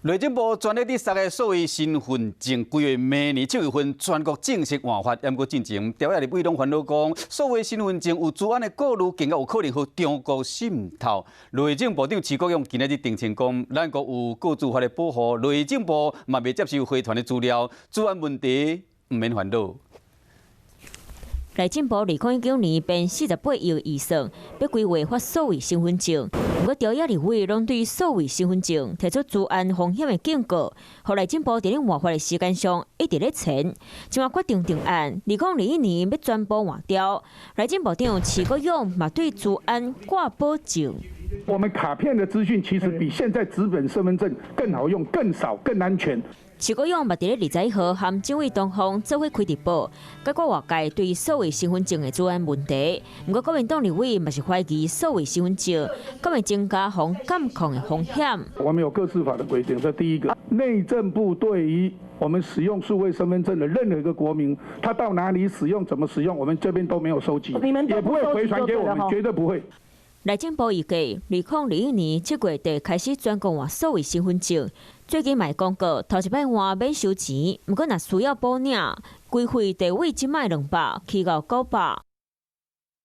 内政部专列伫3个所谓身份证，规个明年7月份全国正式换发。不过进前，调查立委拢烦恼讲，所谓身份证有治安的顾虑，更加有可能互中国渗透。内政部长徐国勇今日澄清讲，咱国有个资法的保护，内政部嘛未接受回传的资料，治安问题唔免烦恼。 内政部2019年编48亿预算，要规划发数位身份证。不过，调查立委拢对数位身份证提出治安风险的警告，互内政部伫咧换发的时间上一直咧前。今晚决定定案，2021年要全部换掉。内政部长徐国勇嘛对治安挂保证。 我们卡片的资讯其实比现在纸本身份证更好用、更少、更安全。徐国勇嘛伫咧21号和政委东方做伙开直播，解决外界对数位身份证的治安问题。不过，国民党立委嘛是怀疑数位身份证敢会增加防监控的风险。我们有个资法的规定，这第一个。内政部对于我们使用数位身份证的任何一个国民，他到哪里使用、怎么使用，我们这边都没有收集，也不会回传给我们，绝对不会。 内政部预计，2021年7月底开始全国换数位身份证。最近卖广告，头一摆换免收钱，不过若需要补领，规费地位即卖200，起到900。